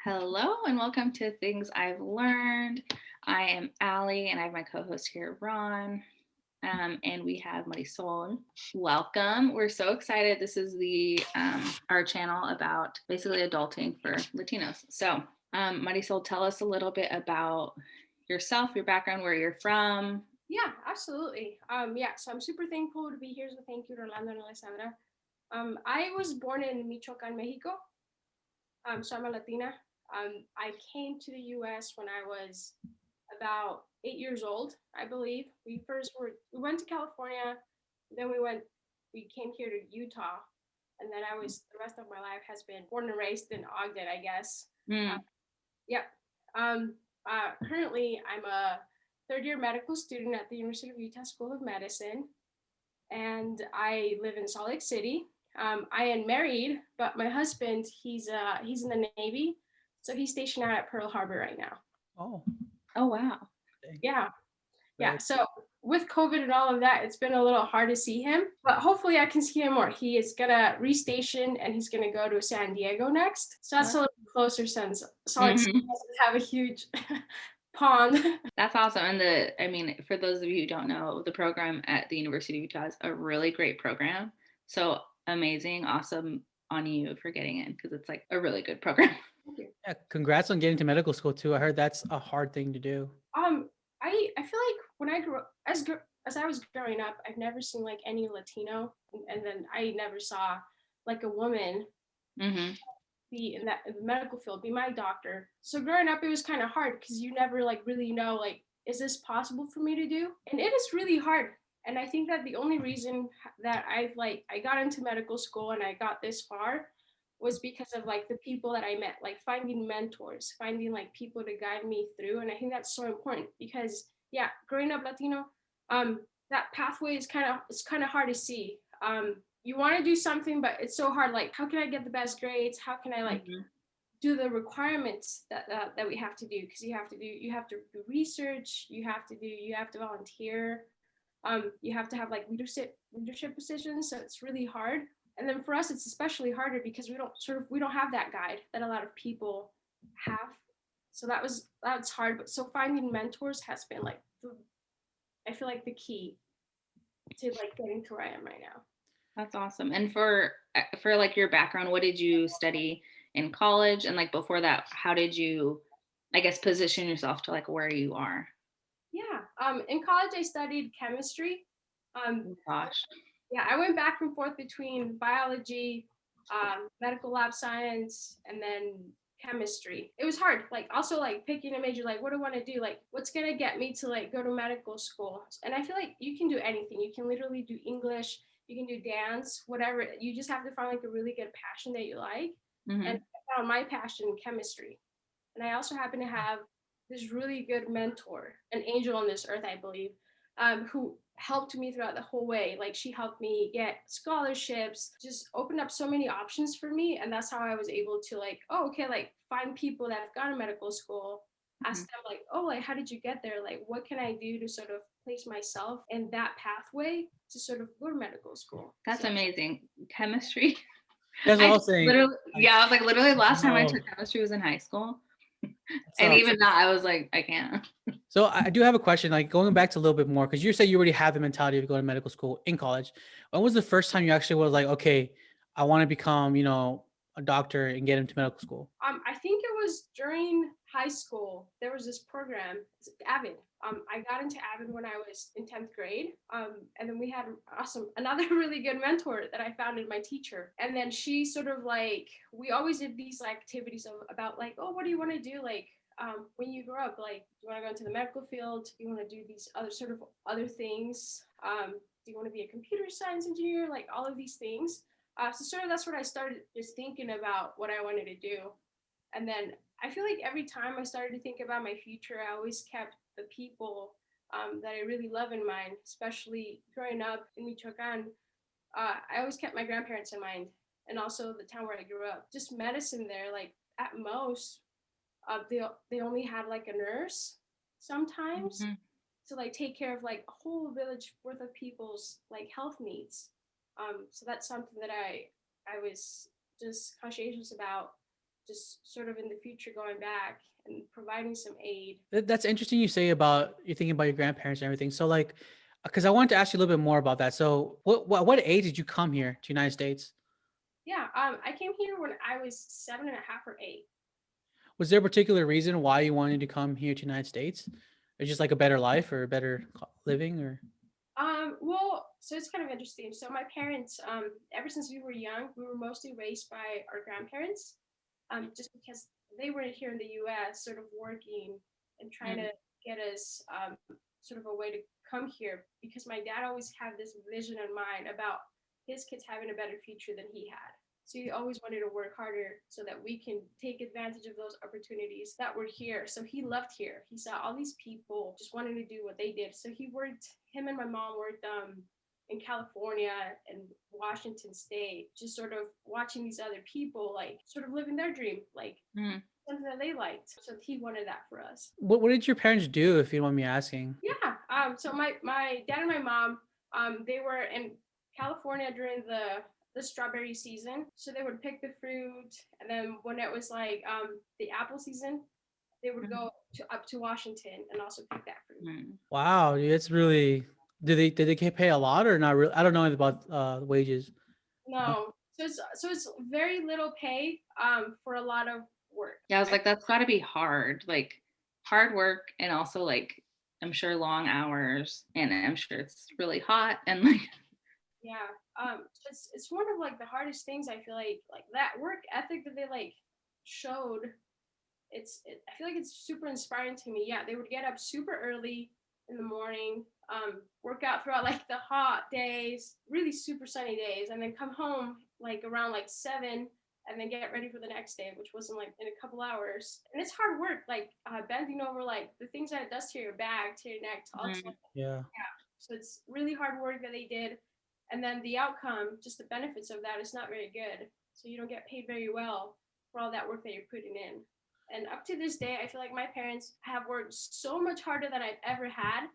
Hello and welcome to Things I've Learned. I am Allie and I have my co-host here, Ron. And we have Marisol. Welcome. We're so excited. This is the our channel about basically adulting for Latinos. So Marisol, tell us a little bit about yourself, your background, where you're from. Yeah, absolutely. So I'm super thankful to be here. So thank you, Rolando and Alessandra. I was born in Michoacan, Mexico. So I'm a Latina. I came to the U.S. when I was about 8 years old, I believe. We went to California, then we came here to Utah, and then the rest of my life has been born and raised in Ogden, I guess. Uh, Mm, yep. Currently, I'm a third year medical student at the University of Utah School of Medicine, and I live in Salt Lake City. I am married, but my husband, he's in the Navy, so he's stationed out at Pearl Harbor right now. Oh, oh wow. dang. Yeah, yeah. Very So with COVID and all of that, it's been a little hard to see him, but hopefully I can see him more. He is gonna restation and he's gonna go to San Diego next, so that's a little closer since Salt Lake City Mhm. doesn't have a huge pond. That's awesome. And for those of you who don't know, the program at the University of Utah is a really great program. So amazing, awesome on you for getting in because it's like a really good program. Thank you. yeah. Congrats on getting to medical school too. I heard that's a hard thing to do. Um, I feel like when I grew up, as I was growing up, I've never seen like any Latino, and then I never saw like a woman Hmm. be in the medical field, be my doctor. So growing up, it was kind of hard because you never like really know like, is this possible for me to do? And it is really hard. And I think that the only reason that I got into medical school and I got this far was because of like the people that I met, like finding mentors, finding like people to guide me through. And I think that's so important because yeah, growing up Latino, that pathway is kind of hard to see. You want to do something, but it's so hard. Like, how can I get the best grades? How can I like Hmm. do the requirements that we have to do? Because you have to do research. You have to volunteer. You have to have like leadership positions. So it's really hard. And then for us, it's especially harder because we don't have that guide that a lot of people have. So that's hard. But so finding mentors has been like I feel like the key to like getting to where I am right now. That's awesome. And for like your background, what did you study in college? And like before that, how did you, I guess, position yourself to like where you are? Yeah. In college, I studied chemistry. Um, Oh, gosh. yeah, I went back and forth between biology, medical lab science, and then chemistry. It was hard. Like also like picking a major. Like what do I want to do? Like what's gonna get me to like go to medical school? And I feel like you can do anything. You can literally do English. You can do dance, whatever. You just have to find like a really good passion that you like. And Hmm. I found my passion in chemistry. And I also happen to have this really good mentor, an angel on this earth, I believe, who helped me throughout the whole way. Like she helped me get scholarships, just opened up so many options for me. And that's how I was able to like, oh, okay, like find people that have gone to medical school, Hmm. ask them like, oh, like how did you get there? Like what can I do to sort of place myself in that pathway to sort of go to medical school? That's So amazing. Chemistry. That's what I I was saying. literally, Like, yeah, I was like, literally last time I no, took chemistry was in high school. that's And even that, I was like, I can't. so I do have a question. Like going back to a little bit more, because you said you already have the mentality of going to medical school in college. When was the first time you actually was like, okay, I want to become, a doctor and get into medical school? I think it was during high school. There was this program, Avid. I got into Avid when I was in 10th grade. And then we had another really good mentor that I found in my teacher. And then she sort of like, we always did these activities about like, oh, what do you want to do? Like, when you grow up, like, do you want to go into the medical field? Do you want to do these other things? Do you want to be a computer science engineer? Like all of these things. So sort of that's what I started just thinking about what I wanted to do. And then I feel like every time I started to think about my future, I always kept the people that I really love in mind, especially growing up in Michoacan. I always kept my grandparents in mind and also the town where I grew up. Just medicine there, like at most, they only had like a nurse sometimes Mhm. to like take care of like a whole village worth of people's like health needs. So that's something that I was just conscientious about. just sort of in the future going back and providing some aid. That's interesting you say about you're thinking about your grandparents and everything. So like, because I wanted to ask you a little bit more about that. So what age did you come here to United States? Yeah, I came here when I was 7.5 or 8. Was there a particular reason why you wanted to come here to United States? It's just like a better life or a better living or? Well, so it's kind of interesting. So my parents, ever since we were young, we were mostly raised by our grandparents, just because they were here in the U.S., sort of working and trying to get us sort of a way to come here. Because my dad always had this vision in mind about his kids having a better future than he had. So he always wanted to work harder so that we can take advantage of those opportunities that were here. So he left here. He saw all these people just wanting to do what they did. So him and my mom worked in California and Washington State, just sort of watching these other people like sort of living their dream, like something that they liked. So he wanted that for us. What did your parents do, if you don't mind me asking? Yeah. So my dad and my mom, they were in California during the strawberry season. So they would pick the fruit, and then when it was like the apple season, they would go up to Washington and also pick that fruit. Wow, dude, it's really. Did they pay a lot or not really? I don't know anything about wages. No, so it's very little pay for a lot of work. Yeah, I was like, that's got to be hard, like hard work, and also like I'm sure long hours, and I'm sure it's really hot and like. Yeah. So it's one of like the hardest things. I feel like that work ethic that they like showed. I feel like it's super inspiring to me. Yeah, they would get up super early in the morning, work out throughout like the hot days, really super sunny days, and then come home like around like 7, and then get ready for the next day, which wasn't like in a couple hours. And it's hard work, like bending over like the things that it does to your back, to your neck, to all Yeah. So it's really hard work that they did. And then the outcome, just the benefits of that, is not very good. So you don't get paid very well for all that work that you're putting in. And up to this day, I feel like my parents have worked so much harder than I've ever had.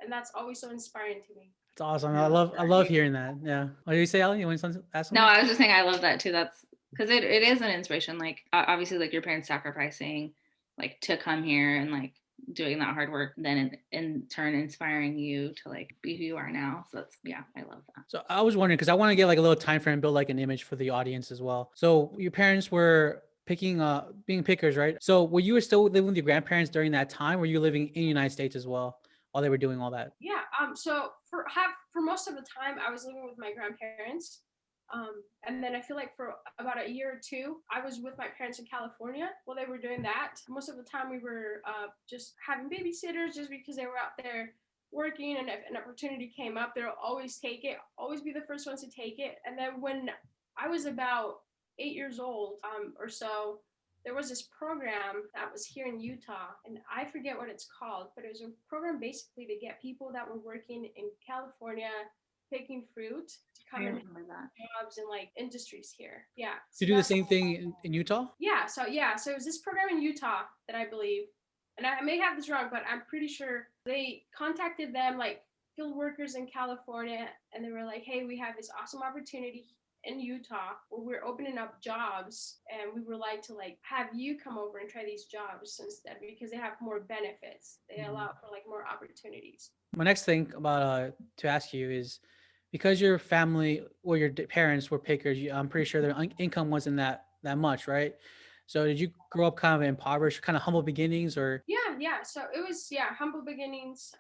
And that's always so inspiring to me. It's awesome. I love hearing that. Yeah. What do you say, Allie? You want to ask something? No, I was just saying I love that too. That's because it is an inspiration. Like obviously, like your parents sacrificing, like to come here and like doing that hard work, then in turn inspiring you to like be who you are now. So that's I love that. So I was wondering because I want to get like a little time frame, build like an image for the audience as well. So your parents were being pickers, right? So were you still living with your grandparents during that time? Were you living in the United States as well while they were doing all that? Yeah. So for most of the time, I was living with my grandparents. And then I feel like for about a year or two, I was with my parents in California while they were doing that. Most of the time, we were just having babysitters just because they were out there working. And if an opportunity came up, they'll always take it, always be the first ones to take it. And then when I was about 8 years old or so, there was this program that was here in Utah, and I forget what it's called, but it was a program basically to get people that were working in California picking fruit to come and have jobs in like industries here. Yeah. To do the same thing in Utah? Yeah. So it was this program in Utah that I believe, and I may have this wrong, but I'm pretty sure they contacted them like field workers in California, and they were like, hey, we have this awesome opportunity in Utah where we're opening up jobs, and we would like to like have you come over and try these jobs instead because they have more benefits. They allow for like more opportunities. My next thing about to ask you is because your family or your parents were pickers, I'm pretty sure their income wasn't that much, right? So did you grow up kind of impoverished, kind of humble beginnings, or? Yeah. So it was humble beginnings.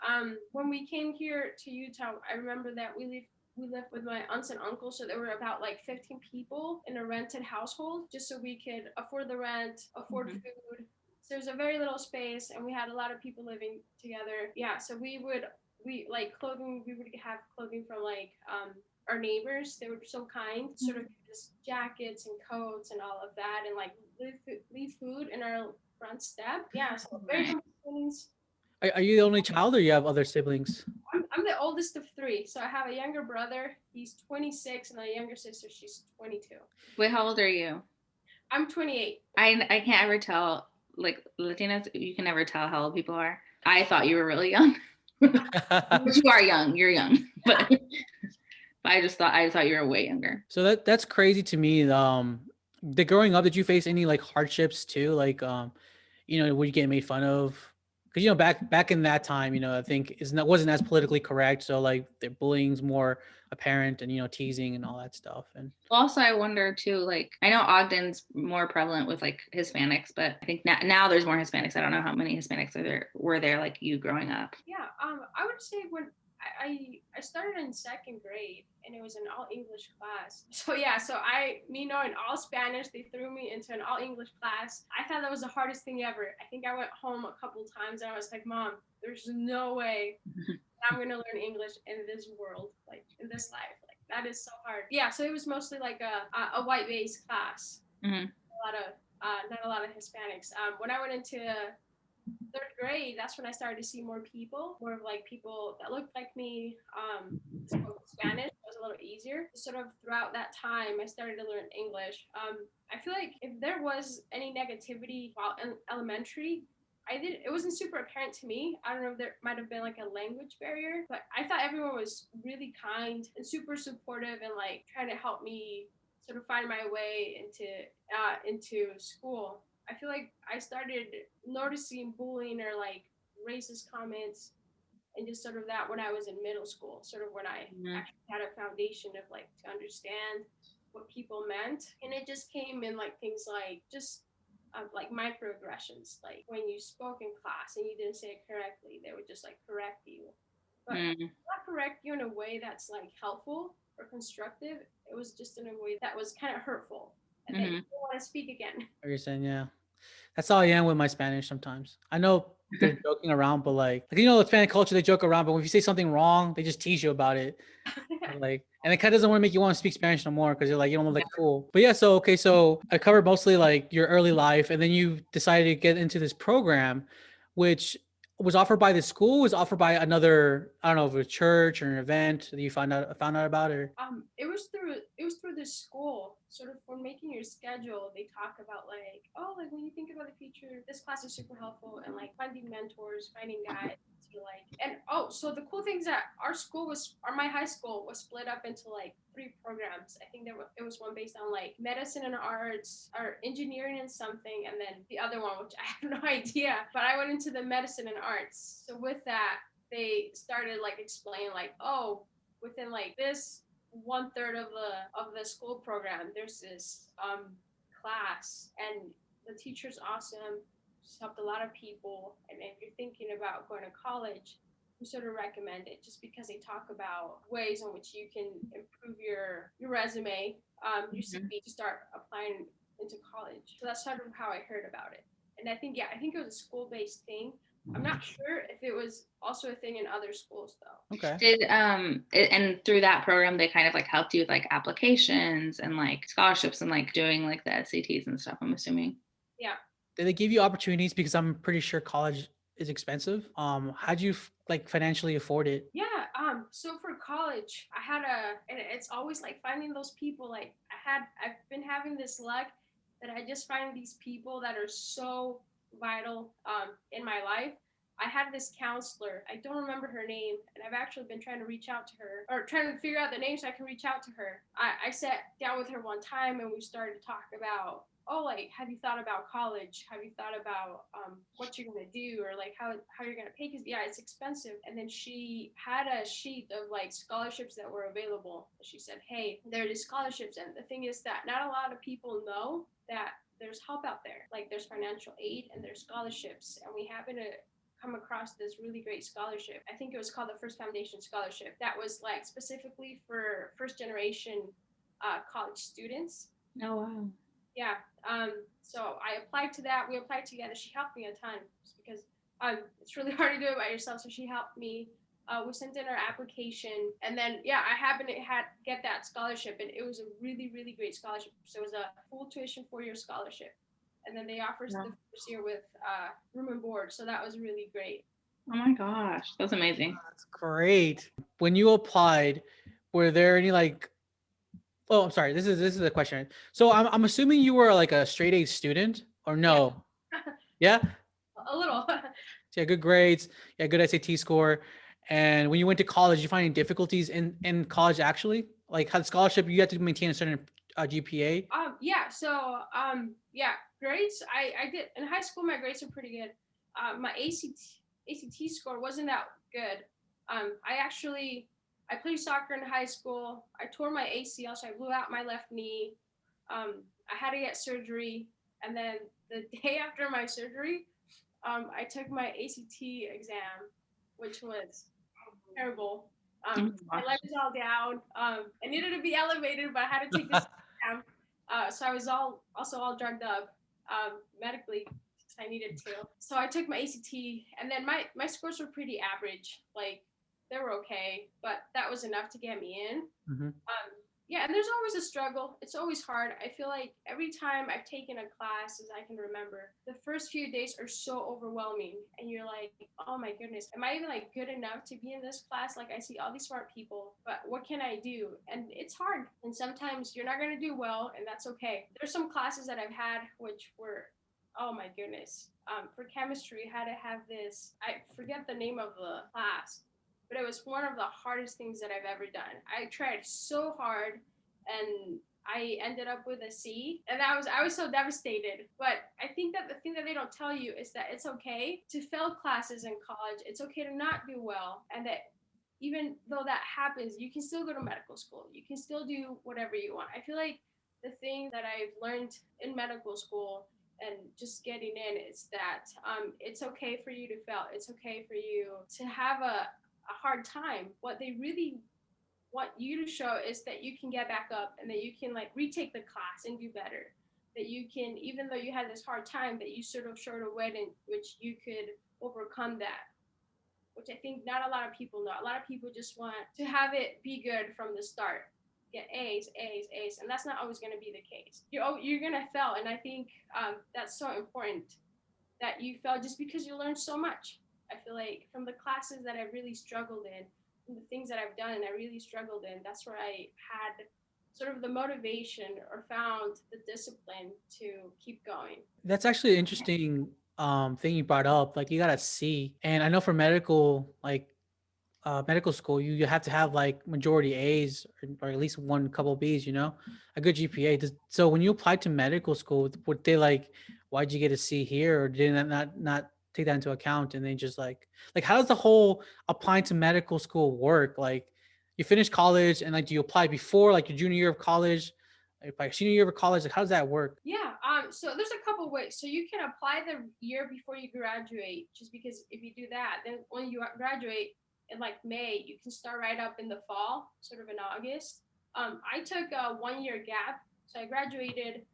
When we came here to Utah, I remember that we lived with my aunts and uncles, so there were about like 15 people in a rented household, just so we could afford the rent, afford food. So there's a very little space, and we had a lot of people living together. Yeah, so we like clothing. We would have clothing from like our neighbors. They were so kind, sort of just jackets and coats and all of that, and like leave food in our front step. Yeah, so very humble beginnings. Are you the only child, or you have other siblings? I'm the oldest of 3, so I have a younger brother. He's 26, and a younger sister. She's 22. Wait, how old are you? I'm 28. I can't ever tell. Like Latinas, you can never tell how old people are. I thought you were really young. But you are young. You're young. But I just thought you were way younger. So that's crazy to me. Did growing up, did you face any like hardships too? Like, were you getting made fun of? Because back in that time, I think wasn't as politically correct. So like the bullying's more apparent, and teasing and all that stuff. And Also, I wonder too, like I know Ogden's more prevalent with like Hispanics, but I think now there's more Hispanics. I don't know how many Hispanics were there like you growing up. Yeah, I would say when I started in second grade and it was an all English class. So yeah, me knowing all Spanish, they threw me into an all English class. I thought that was the hardest thing ever. I think I went home a couple times and I was like, Mom, there's no way I'm gonna learn English in this world, like in this life. Like that is so hard. Yeah, so it was mostly like a white based class. Mm-hmm. Not a lot of Hispanics. When I went into third grade, that's when I started to see more of like people that looked like me, spoke Spanish. It was a little easier. Sort of throughout that time, I started to learn English. I feel like if there was any negativity while in elementary, it wasn't super apparent to me. I don't know if there might have been like a language barrier, but I thought everyone was really kind and super supportive and like trying to help me sort of find my way into school. I feel like I started noticing bullying or like racist comments and just sort of that when I was in middle school, sort of when I actually had a foundation of like to understand what people meant. And it just came in like things like just like microaggressions, like when you spoke in class and you didn't say it correctly, they would just like correct you. But not correct you in a way that's like helpful or constructive. It was just in a way that was kind of hurtful. And then you don't want to speak again. What you're saying, yeah. That's how I am with my Spanish sometimes. I know they're joking around, but like the Hispanic culture, they joke around, but if you say something wrong, they just tease you about it. Like, and it kind of doesn't want to make you want to speak Spanish no more because you're like, you don't look like a fool. But yeah, so okay, so I covered mostly like your early life, and then you decided to get into this program, which was offered by the school, was offered by another, I don't know if it was a church or an event that you found out about, or It was through the school, sort of when making your schedule, they talk about like, oh, like when you think about the future, this class is super helpful, and like finding mentors, finding guides to like, and oh, so the cool thing is that my high school was split up into like 3 programs. I think it was one based on like medicine and arts or engineering and something, and then the other one, which I have no idea, but I went into the medicine and arts. So with that, they started like explaining like, oh, within like this 1/3 of the school program, there's this class, and the teacher's awesome. She's helped a lot of people, and if you're thinking about going to college, we sort of recommend it just because they talk about ways in which you can improve your resume, your CV to start applying into college. So that's sort of how I heard about it. And I think it was a school-based thing. I'm not sure if it was also a thing in other schools though. okay. And through that program they kind of like helped you with like applications and like scholarships and like doing like the SATs and stuff, I'm assuming. Yeah. Did they give you opportunities? Because I'm pretty sure college is expensive. How'd you like financially afford it? Yeah. So for college, and it's always like finding those people. Like I've been having this luck that I just find these people that are so vital in my life. I had this counselor. I don't remember her name, and I've actually been trying to reach out to her or trying to figure out the name so I can reach out to her. I sat down with her one time and we started to talk about, oh, like, have you thought about college? Have you thought about what you're going to do, or like how you're going to pay? Because yeah, it's expensive. And then she had a sheet of like scholarships that were available. She said, hey, there are these scholarships. And the thing is that not a lot of people know that there's help out there. Like there's financial aid and there's scholarships. And we happen to come across this really great scholarship. I think it was called the First Foundation Scholarship. That was like specifically for first generation college students. Oh, wow. Yeah. So I applied to that. We applied together. She helped me a ton just because it's really hard to do it by yourself. So she helped me. We sent in our application, and then I happened to get that scholarship, and it was a really, really great scholarship. So it was a full tuition 4-year scholarship, and then they offered the first year with room and board. So that was really great. Oh my gosh, that's amazing. That's great. When you applied, were there any like? Oh, I'm sorry. This is a question. So I'm assuming you were like a straight A student, or no? Yeah. A little. So yeah, good grades. Yeah, good SAT score. And when you went to college, did you find any difficulties in college actually? Like, had scholarship, you had to maintain a certain GPA? Yeah, so yeah, grades. I did in high school. My grades were pretty good. My ACT score wasn't that good. I played soccer in high school. I tore my ACL, so I blew out my left knee. I had to get surgery, and then the day after my surgery, I took my ACT exam, which was terrible. Oh my My gosh. leg was all down. I needed to be elevated, but I had to take this exam. So I was all drugged up medically because I needed to. So I took my ACT, and then my scores were pretty average. Like they were okay, but that was enough to get me in. Mhm. Yeah, and there's always a struggle. It's always hard. I feel like every time I've taken a class, as I can remember, the first few days are so overwhelming, and you're like, oh my goodness, am I even like good enough to be in this class? Like I see all these smart people, but what can I do? And it's hard. And sometimes you're not gonna do well, and that's okay. There's some classes that I've had which were, oh my goodness. For chemistry, I had to have this. I forget the name of the class, but it was one of the hardest things that I've ever done. I tried so hard, and I ended up with a C, and I was so devastated. But I think that the thing that they don't tell you is that it's okay to fail classes in college. It's okay to not do well, and that even though that happens, you can still go to medical school. You can still do whatever you want. I feel like the thing that I've learned in medical school and just getting in is that it's okay for you to fail. It's okay for you to have a hard time. What they really want you to show is that you can get back up and that you can like retake the class and do better. That you can, even though you had this hard time, that you sort of showed a way in which you could overcome that, which I think not a lot of people know. A lot of people just want to have it be good from the start, get A's, A's, A's, and that's not always going to be the case. You're going to fail, and I think that's so important that you fail just because you learned so much. I feel like from the classes that I really struggled in, from the things that I've done and I really struggled in, that's where I had sort of the motivation or found the discipline to keep going. That's actually an interesting thing you brought up. Like you got a C, and I know for medical school, you have to have like majority A's or at least one couple B's, a good GPA. So when you applied to medical school, would they like, why'd you get a C here? Or did they not take that into account? And then just like, how does the whole applying to medical school work? Like you finish college and like, do you apply before like your junior year of college? Like by senior year of college, like how does that work? Yeah, so there's a couple ways. So you can apply the year before you graduate, just because if you do that, then when you graduate in like May, you can start right up in the fall, sort of in August. I took a 1 year gap, so I graduated,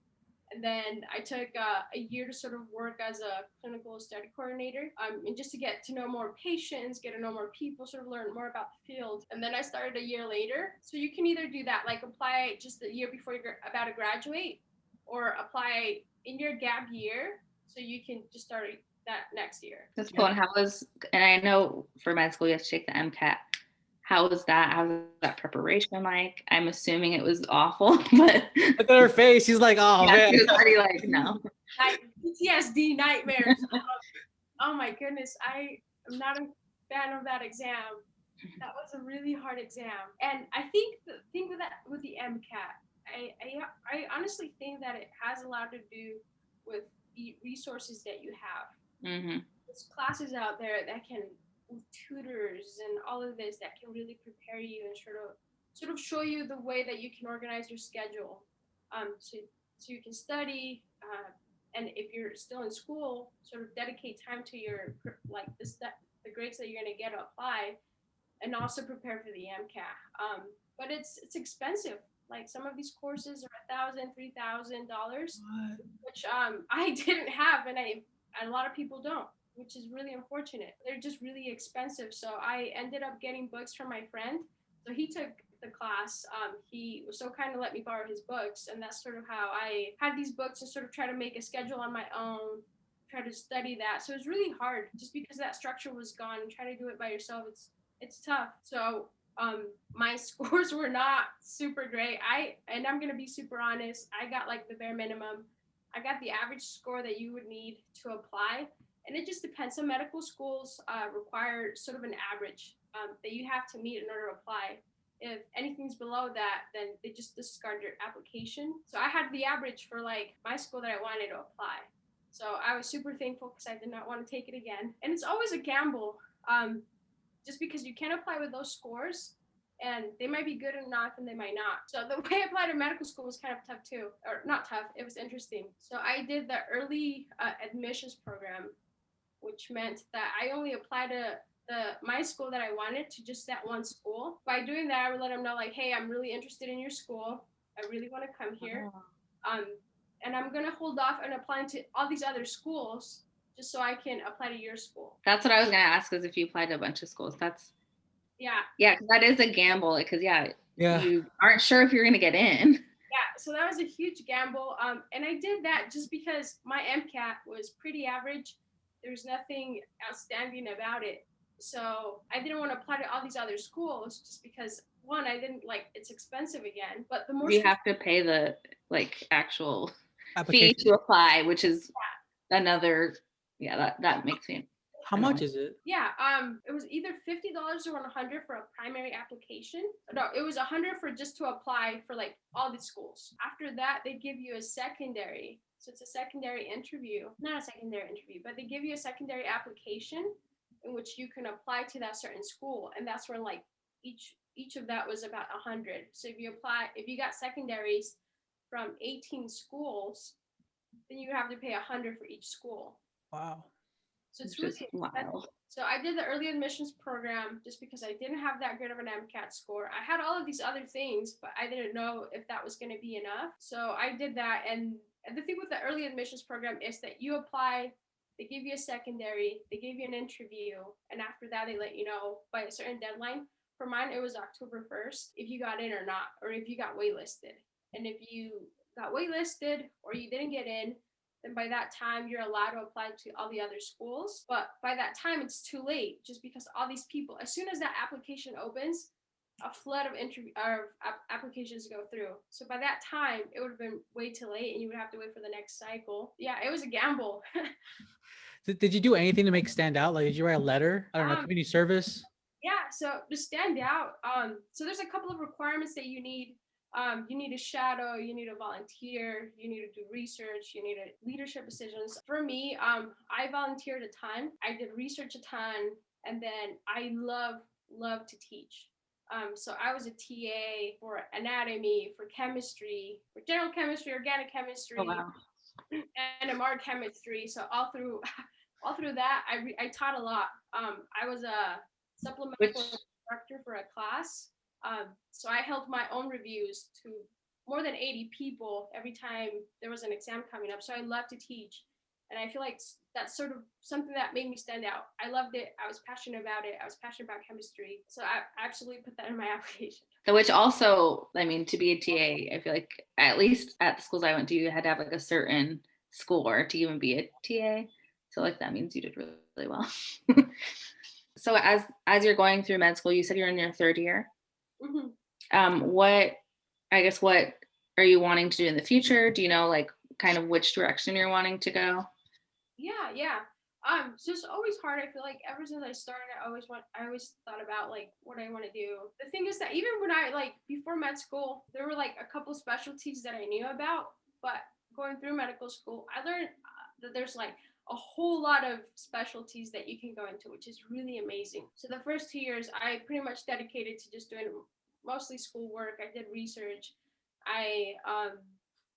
and then I took a year to sort of work as a clinical study coordinator, and just to get to know more patients, get to know more people, sort of learn more about the field. And then I started a year later. So you can either do that, like apply just the year before you're about to graduate, or apply in your gap year so you can just start that next year. That's cool. And I know for med school you have to take the MCAT. How was that? How was that preparation like? I'm assuming it was awful, but Look at her face. She's like, oh yeah, man. she was already like, no. PTSD nightmares. Oh my goodness, I am not a fan of that exam. That was a really hard exam, and I think the thing with the MCAT, I honestly think that it has a lot to do with the resources that you have. Mm-hmm. There's classes out there that can, with tutors and all of this, that can really prepare you and sort of show you the way that you can organize your schedule, so you can study. And if you're still in school, sort of dedicate time to your like the grades that you're going to get to apply, and also prepare for the MCAT. But it's expensive. Like some of these courses are $1,000, $3,000, which I didn't have, and a lot of people don't, which is really unfortunate. They're just really expensive. So I ended up getting books from my friend. So he took the class. He was so kind to let me borrow his books, and that's sort of how I had these books and sort of try to make a schedule on my own, try to study that. So it was really hard just because that structure was gone. Try to do it by yourself. It's tough. So my scores were not super great. I'm gonna be super honest. I got like the bare minimum. I got the average score that you would need to apply, and it just depends. Some medical schools require sort of an average that you have to meet in order to apply. If anything's below that, then they just discard your application. So I had the average for like my school that I wanted to apply. So I was super thankful because I did not want to take it again. And it's always a gamble, just because you can apply with those scores and they might be good enough and they might not. So the way I applied to medical school was kind of tough too, or not tough, it was interesting. So I did the early admissions program, which meant that I only applied to my school that I wanted to just that one school. By doing that, I would let them know like, hey, I'm really interested in your school. I really want to come here. Um, and I'm gonna hold off on applying to all these other schools just so I can apply to your school. That's what I was gonna ask, is if you applied to a bunch of schools. That's Yeah. Yeah, because that is a gamble. Because Yeah. you aren't sure if you're gonna get in. Yeah, so that was a huge gamble. And I did that just because my MCAT was pretty average. There's nothing outstanding about it. So I didn't want to apply to all these other schools just because one, I didn't like it's expensive again. But the more You have to pay the actual fee Application. to apply, which is another, that makes me. How much is it? Yeah, it was either $50 or $100 for a primary application. No, it was $100 for just to apply for like all the schools. After that, they give you a secondary. So it's a secondary interview, not a secondary interview, but they give you a secondary application in which you can apply to that certain school, and that's where like each of that was about $100. So if you got secondaries from 18 schools, then you have to pay $100 for each school. Wow. So it's Just really wild. So I did the early admissions program just because I didn't have that good of an MCAT score. I had all of these other things, but I didn't know if that was going to be enough. So I did that. And the thing with the early admissions program is that you apply, they give you a secondary, they give you an interview, and after that, they let you know by a certain deadline. For mine, it was October 1st, if you got in or not, or if you got waitlisted. And if you got waitlisted or you didn't get in, then by that time you're allowed to apply to all the other schools. But by that time it's too late, just because all these people, as soon as that application opens, a flood of applications go through. So by that time it would have been way too late and you would have to wait for the next cycle. Yeah, it was a gamble. Did you do anything to make stand out? Like, did you write a letter? I don't know, community service? Yeah, so to stand out, so there's a couple of requirements that you need. You need a shadow, you need a volunteer, you need to do research, you need a leadership decisions. For me, I volunteered a ton, I did research a ton, and then I love to teach. So I was a TA for anatomy, for chemistry, for general chemistry, organic chemistry, Oh, wow. and MR chemistry. So all through that, I taught a lot. I was a supplemental instructor for a class. So I held my own reviews to more than 80 people every time there was an exam coming up. So I love to teach. And I feel like that's sort of something that made me stand out. I loved it. I was passionate about it. I was passionate about chemistry. So I absolutely put that in my application. So which also, I mean, to be a TA, I feel like at least at the schools I went to, you had to have like a certain score to even be a TA. So like that means you did really, really well. So as you're going through med school, you said you're in your third year. Mm-hmm. What are you wanting to do in the future? Do you know like kind of which direction you're wanting to go? Yeah. So it's always hard. I feel like ever since I started, I always thought about like what I want to do. The thing is that even when I like before med school, there were like a couple specialties that I knew about, but going through medical school, I learned that there's like a whole lot of specialties that you can go into, which is really amazing. So the first 2 years, I pretty much dedicated to just doing mostly schoolwork. I did research. I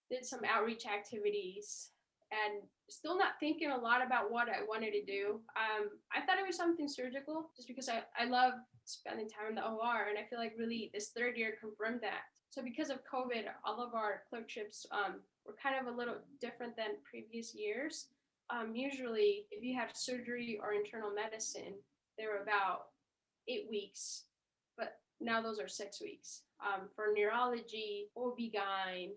did some outreach activities, and still not thinking a lot about what I wanted to do. I thought it was something surgical just because I love spending time in the OR, and I feel like really this third year confirmed that. So because of COVID, all of our clerkships were kind of a little different than previous years. Usually, if you had surgery or internal medicine, they were about 8 weeks, but now those are 6 weeks. For neurology, OB-GYN,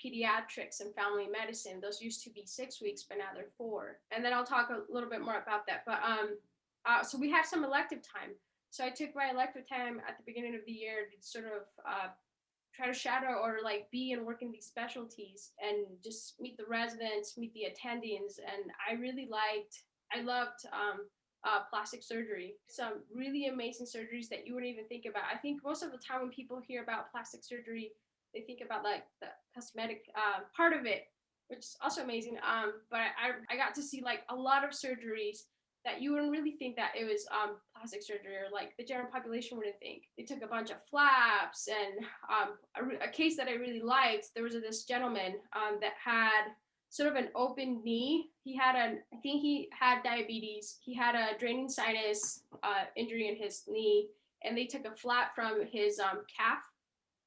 pediatrics, and family medicine, those used to be 6 weeks, but now they're 4. And then I'll talk a little bit more about that. But so we have some elective time. So I took my elective time at the beginning of the year to sort of try to shadow or like be and work in these specialties and just meet the residents, meet the attendings. And I loved plastic surgery. Some really amazing surgeries that you wouldn't even think about. I think most of the time when people hear about plastic surgery, they think about like the cosmetic part of it, which is also amazing. But I got to see like a lot of surgeries that you wouldn't really think that it was plastic surgery, or like the general population wouldn't think. They took a bunch of flaps, and a case that I really liked, there was this gentleman that had sort of an open knee. I think he had diabetes. He had a draining sinus injury in his knee, and they took a flap from his calf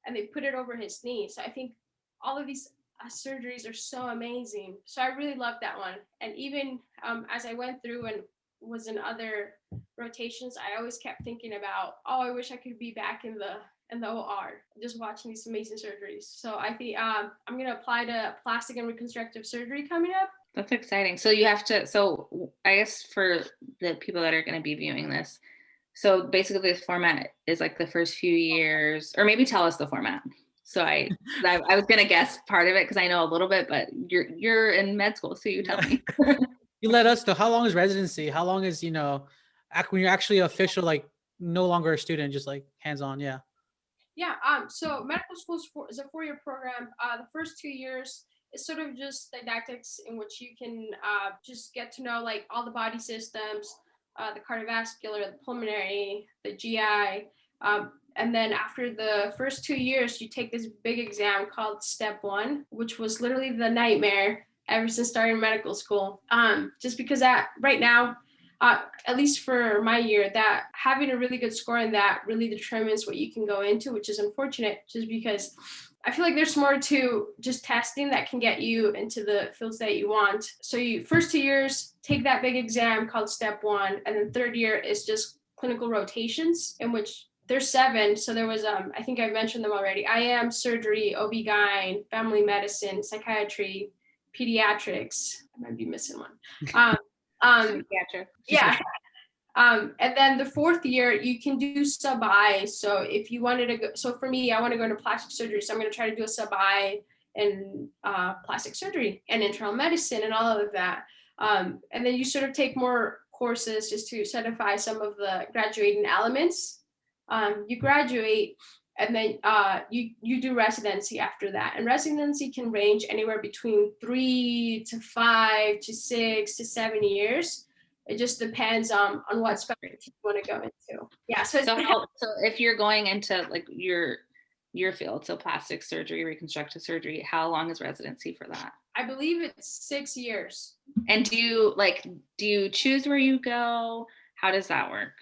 and they put it over his knee. So I think all of these surgeries are so amazing. So I really loved that one. And even as I went through and was in other rotations, I always kept thinking about, oh, I wish I could be back in the OR, just watching these amazing surgeries. So I think I'm going to apply to plastic and reconstructive surgery coming up. That's exciting. So you have to, so I guess for the people that are going to be viewing this, so basically the format is like the first few years, or maybe tell us the format. So I was going to guess part of it because I know a little bit, but you're in med school, so you tell me. You let us know. How long is residency? How long is, when you're actually official, like no longer a student, just like hands-on? Yeah. Yeah. So medical school is a 4-year program. The first 2 years is sort of just didactics in which you can just get to know like all the body systems, the cardiovascular, the pulmonary, the GI. And then after the first 2 years, you take this big exam called Step 1, which was literally the nightmare ever since starting medical school. Just because right now, at least for my year, that having a really good score in that really determines what you can go into, which is unfortunate, just because I feel like there's more to just testing that can get you into the fields that you want. So first 2 years, take that big exam called Step 1, and then third year is just clinical rotations, in which there's 7. So there was, I think I mentioned them already: IM, surgery, OB-GYN, family medicine, psychiatry, pediatrics. I might be missing one. Psychiatric. Yeah. And then the fourth year, you can do sub-I. So if you wanted to go, so for me, I want to go into plastic surgery. So I'm going to try to do a sub-I in plastic surgery and internal medicine and all of that. And then you sort of take more courses just to certify some of the graduating elements. You graduate, and then you do residency after that. And residency can range anywhere between 3 to 5 to 6 to 7 years. It just depends on what specialty you want to go into. Yeah. So if you're going into like your field, so plastic surgery, reconstructive surgery, how long is residency for that? I believe it's 6 years. And do you choose where you go? How does that work?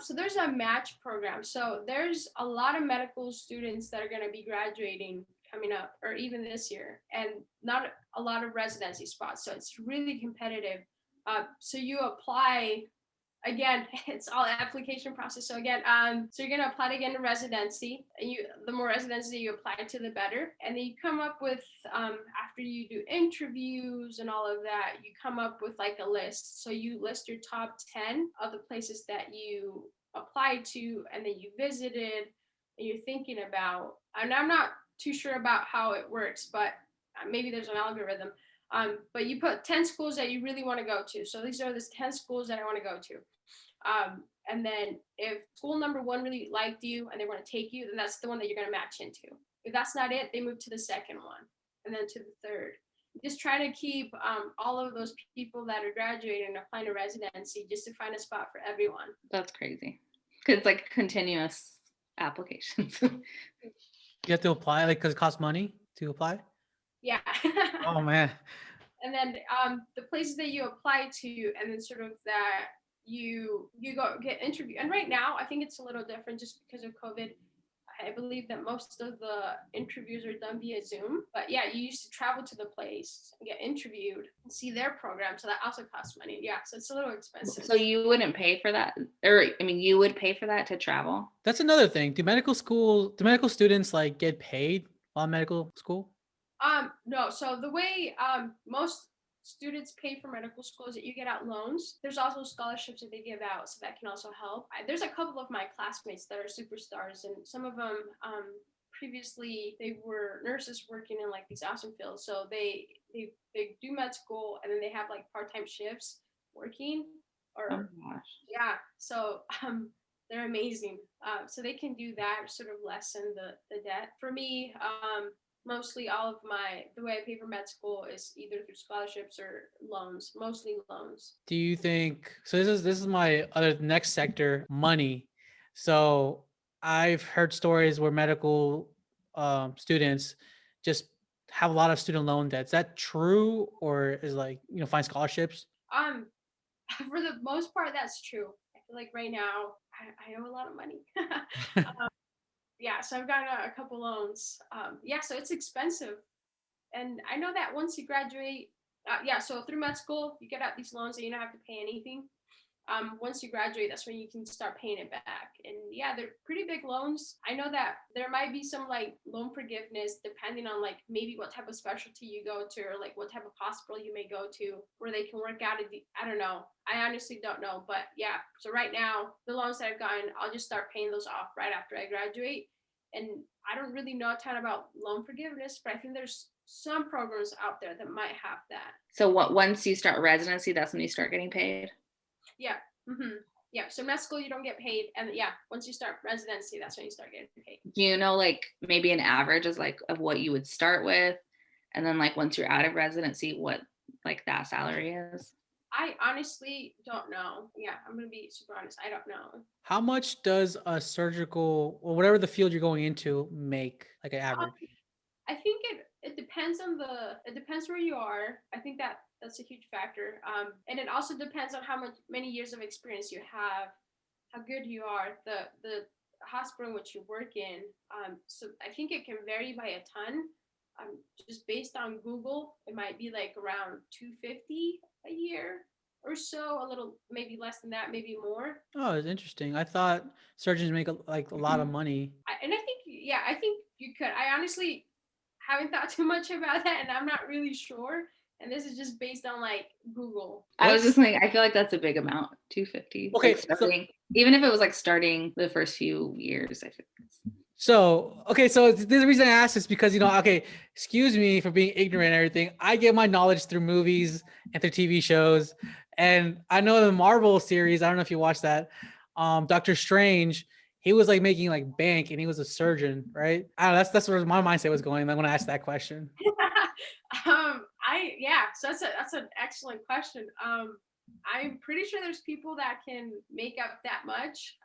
So there's a match program. So there's a lot of medical students that are going to be graduating coming up, or even this year, and not a lot of residency spots. So it's really competitive. So you apply. Again, it's all application process. So again, so you're gonna apply to get into residency, and the more residency you apply to, the better. And then you come up with, after you do interviews and all of that, you come up with like a list. So you list your top 10 of the places that you applied to, and then you visited, and you're thinking about. And I'm not too sure about how it works, but maybe there's an algorithm. But you put 10 schools that you really want to go to. So these are the 10 schools that I want to go to. And then if school number 1 really liked you and they want to take you, then that's the one that you're going to match into. If that's not it, they move to the second one, and then to the third. Just try to keep all of those people that are graduating and applying to residency, just to find a spot for everyone. That's crazy. Because it's like continuous applications. You have to apply, like, because it costs money to apply? Yeah. Oh, man. And then the places that you apply to, and then sort of that you go get interviewed. And right now, I think it's a little different just because of COVID. I believe that most of the interviews are done via Zoom. But yeah, you used to travel to the place and get interviewed and see their program. So that also costs money. Yeah, so it's a little expensive. So you wouldn't pay for that? Or, I mean, you would pay for that to travel? That's another thing. Do medical students like get paid while in medical school? No. So the way most students pay for medical school is that you get out loans. There's also scholarships that they give out, so that can also help. There's a couple of my classmates that are superstars, and some of them previously they were nurses working in like these awesome fields. So they do med school, and then they have like part-time shifts working. Oh or gosh. yeah. So they're amazing. So they can do that, sort of lessen the debt. For me, mostly all of the way I pay for med school is either through scholarships or loans, mostly loans. Do you think so? This is my other next sector, money. So I've heard stories where medical students just have a lot of student loan debt. Is that true, or is like find scholarships? Um, for the most part, that's true. I feel like right now I owe a lot of money. Yeah, so I've got a couple loans. Yeah, so it's expensive, and I know that once you graduate, yeah, so through med school, you get out these loans and you don't have to pay anything. Once you graduate, that's when you can start paying it back. And yeah, they're pretty big loans. I know that there might be some like loan forgiveness depending on like maybe what type of specialty you go to or like what type of hospital you may go to where they can work out. I don't know. I honestly don't know. But yeah, so right now, the loans that I've gotten, I'll just start paying those off right after I graduate. And I don't really know a ton about loan forgiveness, but I think there's some programs out there that might have that. So once you start residency, that's when you start getting paid? Yeah. Yeah. So med school, you don't get paid. And yeah, once you start residency, that's when you start getting paid. Do you know like maybe an average is like of what you would start with? And then like once you're out of residency, what like that salary is? I honestly don't know. Yeah, I'm going to be super honest. I don't know. How much does a surgical or whatever the field you're going into make, like an average? I think it depends on it depends where you are. I think that's a huge factor. And it also depends on many years of experience you have, how good you are, the hospital in which you work in. So I think it can vary by a ton. Just based on Google, it might be like around 250 a year or so, a little maybe less than that, maybe more. Oh, it's interesting. I thought surgeons make like a lot of money. And I think I think you could. I honestly haven't thought too much about that, and I'm not really sure. And this is just based on like Google. I was just like, I feel like that's a big amount, 250. Okay, like starting, even if it was like starting the first few years, I think. So the reason I asked is because okay, excuse me for being ignorant and everything. I get my knowledge through movies and through TV shows, and I know the Marvel series. I don't know if you watched that. Doctor Strange. He was like making like bank, and he was a surgeon, right? I don't know, that's where my mindset was going. Like when I asked that question. So that's an excellent question. I'm pretty sure there's people that can make up that much.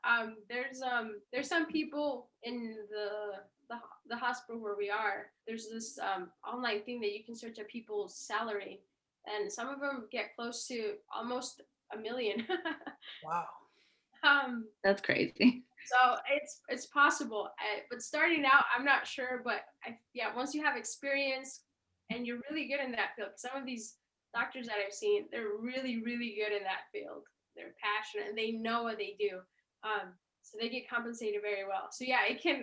There's some people in the hospital where we are. There's this online thing that you can search up people's salary, and some of them get close to almost $1 million. Wow. That's crazy. So it's possible, but starting out, I'm not sure. But once you have experience and you're really good in that field, some of these doctors that I've seen, they're really, really good in that field. They're passionate and they know what they do. So they get compensated very well. So yeah, it can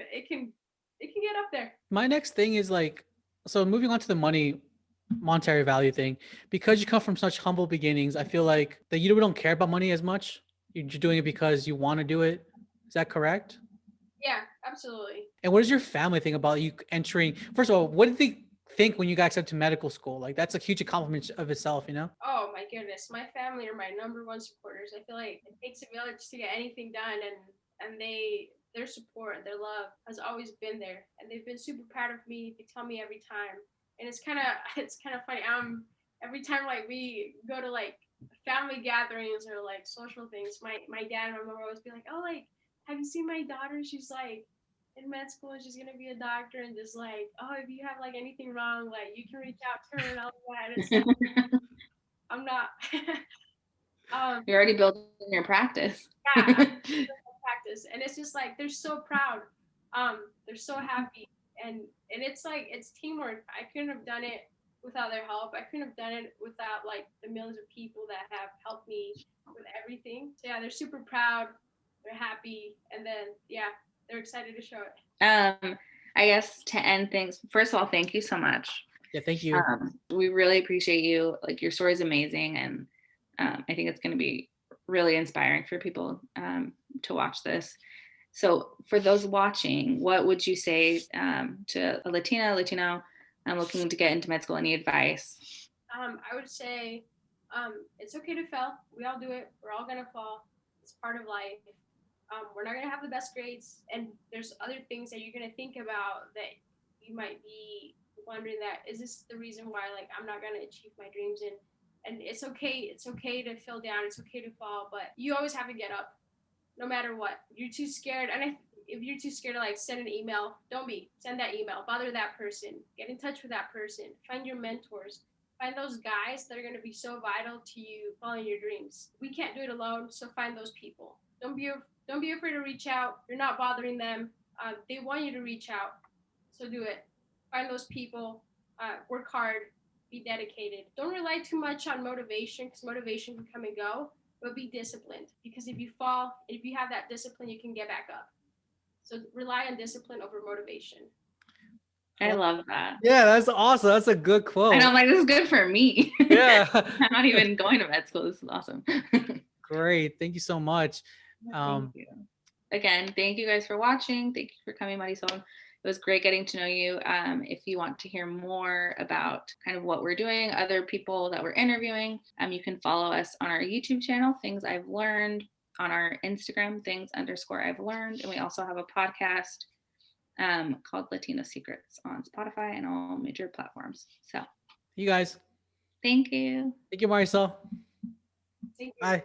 get up there. My next thing is like, so moving on to the monetary value thing, because you come from such humble beginnings, I feel like that you don't care about money as much. You're just doing it because you want to do it. Is that correct? Yeah, absolutely. And what does your family think about you entering? First of all, what did they think when you got accepted to medical school? Like that's a huge accomplishment of itself, Oh my goodness, my family are my number one supporters. I feel like it takes a village to get anything done, and their support, their love has always been there, and they've been super proud of me. They tell me every time, and it's kind of funny. Every time like we go to like family gatherings or like social things, my dad and my mom always be like, oh, like, have you seen my daughter? She's like in med school and she's gonna be a doctor, and just like, oh, if you have like anything wrong, like you can reach out to her and all that. It's like, I'm not. You're already building your practice. Yeah, practice, and it's just like they're so proud. They're so happy, and it's like it's teamwork. I couldn't have done it without their help. I couldn't have done it without like the millions of people that have helped me with everything. So yeah, they're super proud. They're happy, and then they're excited to show it. I guess to end things, first of all, thank you so much. Yeah, thank you. We really appreciate you. Like your story is amazing, and I think it's going to be really inspiring for people to watch this. So for those watching, what would you say to a Latino looking to get into med school? Any advice? I would say It's okay to fail. We all do it. We're all gonna fall. It's part of life. We're not gonna have the best grades, and there's other things that you're gonna think about that you might be wondering that is this the reason why like I'm not gonna achieve my dreams, and it's okay. It's okay to feel down. It's okay to fall, but you always have to get up, no matter what. You're too scared, and if you're too scared to like send an email, don't be. Send that email. Bother that person. Get in touch with that person. Find your mentors. Find those guys that are going to be so vital to you following your dreams. We can't do it alone, so find those people. Don't be afraid to reach out. You're not bothering them. They want you to reach out, so do it. Find those people. Work hard. Be dedicated. Don't rely too much on motivation because motivation can come and go, but be disciplined, because if you fall, if you have that discipline, you can get back up. So rely on discipline over motivation. I love that. Yeah, that's awesome. That's a good I quote. know, I'm like, this is good for me. Yeah. I'm not even going to med school. This is awesome. Great. Thank you so much. Thank you. Again, thank you guys for watching. Thank you for coming, Marisol. It was great getting to know you. If you want to hear more about kind of what we're doing, other people that we're interviewing, you can follow us on our YouTube channel, Things I've Learned, on our Instagram, Things_I've Learned. And we also have a podcast called Latino Secrets on Spotify and all major platforms. So You guys. thank you. Thank you, Marisol. Thank you. Bye.